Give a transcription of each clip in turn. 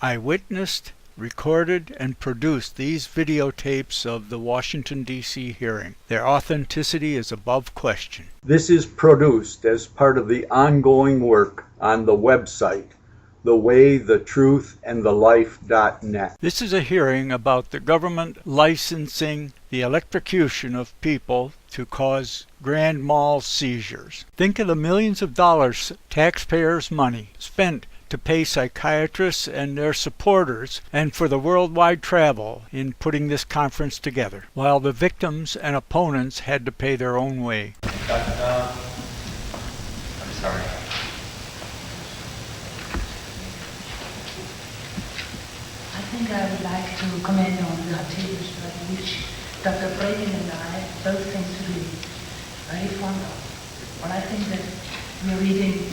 I witnessed, recorded, and produced these videotapes of the Washington, D.C. hearing. Their authenticity is above question. This is produced as part of the ongoing work on the website, thewaythetruthandthelife.net. This is a hearing about the government licensing the electrocution of people to cause grand mal seizures. Think of the millions of dollars, taxpayers' money, spent to pay psychiatrists and their supporters and for the worldwide travel in putting this conference together, while the victims and opponents had to pay their own way. I'm sorry. I think I would like to comment on the Artelius study, which Dr. Braden and I both seem to be very fond of. But I think that we're reading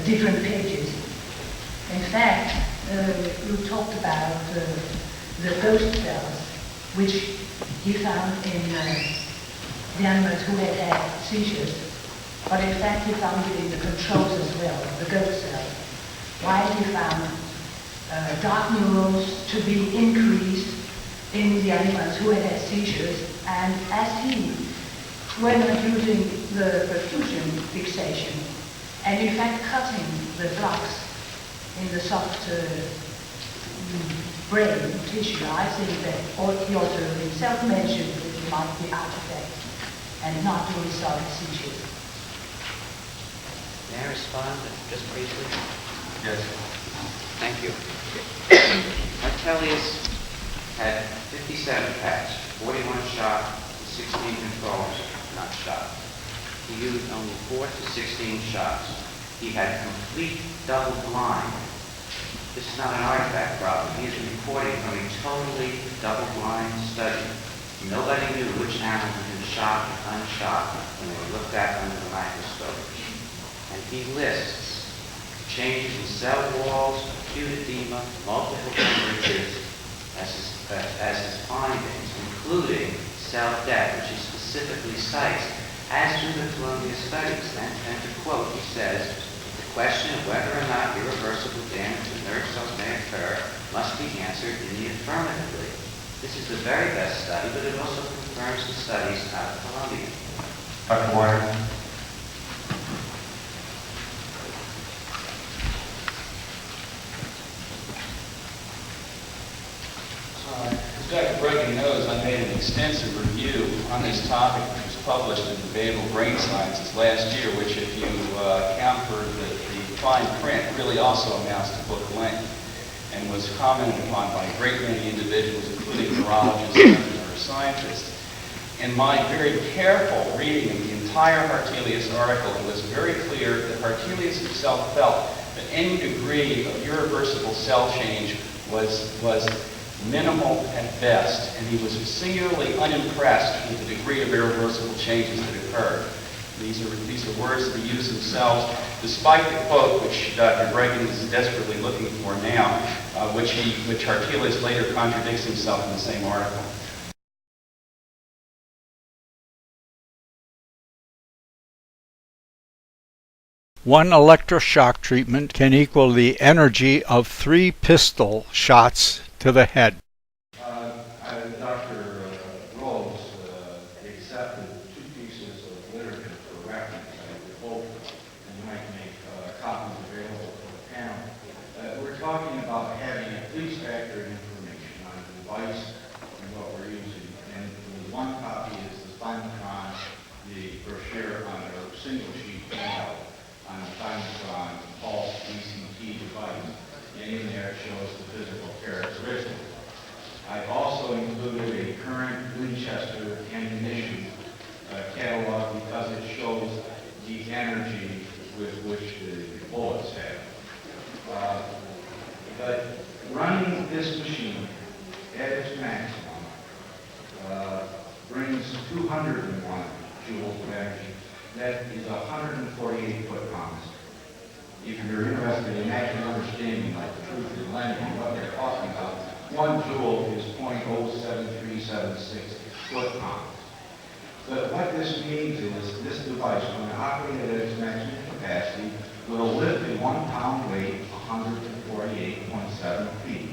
different pages. In fact, you talked about the ghost cells, which he found in the animals who had had seizures. But in fact, he found it in the controls as well, the ghost cells. Why he found dark neurons to be increased in the animals who had had seizures, and as he went on using the perfusion fixation, and in fact cutting the blocks in the soft brain tissue, I think that he also himself mentioned that it might be artifact and not the result of seizures. May I respond just briefly? Yes. Thank you. Artelius had 57 cats, 41 shot, 16 controls not shot. He used only 4 to 16 shots. He had complete double blind. This is not an artifact problem. He is reporting from a totally double blind study. Nobody knew which animals had been shot and unshot when they were looked at under the microscope. And he lists changes in cell walls, acute edema, multiple temperatures as his findings, including cell death, which he specifically cites, as do the Columbia studies. And to quote, he says, the question of whether or not irreversible damage to nerve cells may occur must be answered in the affirmatively. This is the very best study, but it also confirms the studies out of Columbia. Dr. Weiner. As Dr. Bregan knows, I made an extensive review on this topic, which was published in Debatable Brain Sciences last year, which, if you account for the fine print, really also amounts to book length, and was commented upon by a great many individuals, including neurologists and neuroscientists. In my very careful reading of the entire Hartelius article, it was very clear that Hartelius himself felt that any degree of irreversible cell change was minimal at best, and he was singularly unimpressed with the degree of irreversible changes that occurred. These are words that he used themselves, despite the quote, which Dr. Bregan is desperately looking for now, which Hartelius later contradicts himself in the same article. One electroshock treatment can equal the energy of 3 pistol shots to the head. Dr. Rose accepted 2 pieces of literature for reference. I would hope and you might make copies available for the panel. We're talking about having at least accurate information on the device and what we're using. And the one copy is the Thymatron, the brochure on a single sheet handout on the Thymatron pulse ECT device. And in there it shows the physical characteristics. I've also included a current Winchester ammunition catalog because it shows the energy with which the bullets have. But running this machine at its maximum brings 201 joules of energy. That is 148 foot-pounds. If you're interested in actually understanding like the truth of the lending and what they're talking about, 1 joule is 0.07376 foot-pounds. But what this means is this device, when operated at its maximum capacity, will lift a 1 pound weight 148.7 feet.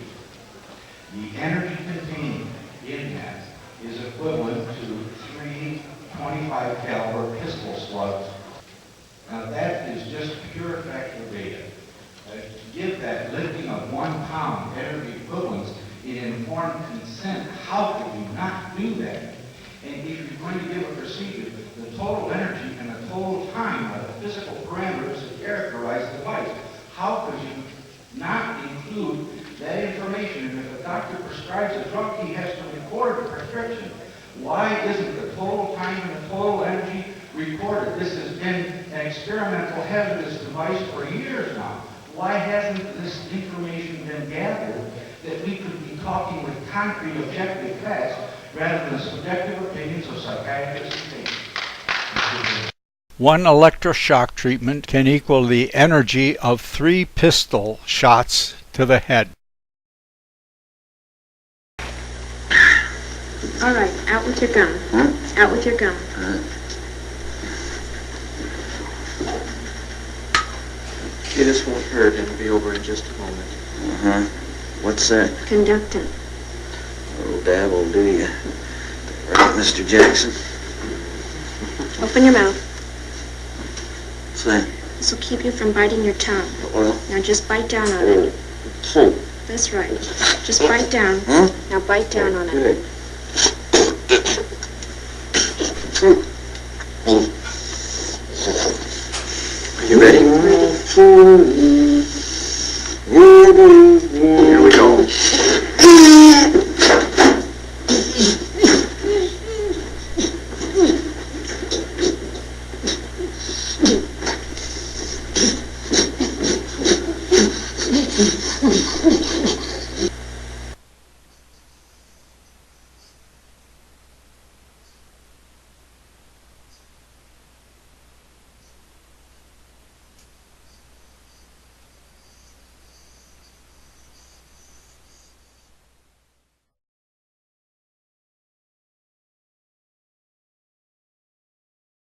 The energy contained in that is equivalent to 3 25 caliber pistol slugs. Now that is just pure factual data. To give that lifting of 1 pound energy equivalence in informed consent, how could you not do that? And if you're going to give a procedure, the total energy and the total time are the physical parameters that characterize the device. How could you not include that information? And if a doctor prescribes a drug, he has to record the prescription. Why isn't the total time and the total energy recorded? This has been an experimental hazardous device for years now. Why hasn't this information been gathered that we could be talking with concrete objective facts rather than subjective opinions of psychiatrists and patients? One electroshock treatment can equal the energy of 3 pistol shots to the head. All right, out with your gun. Out with your gun. Okay, this won't hurt. It'll be over in just a moment. Uh-huh. What's that? Conductant. Oh, dab will do you. Right, Mr. Jackson? Open your mouth. What's that? This will keep you from biting your tongue. Well, Now just bite down on it. oh. That's right. Just bite down. Huh? Now bite down on it. Okay. Are you ready? Here we go.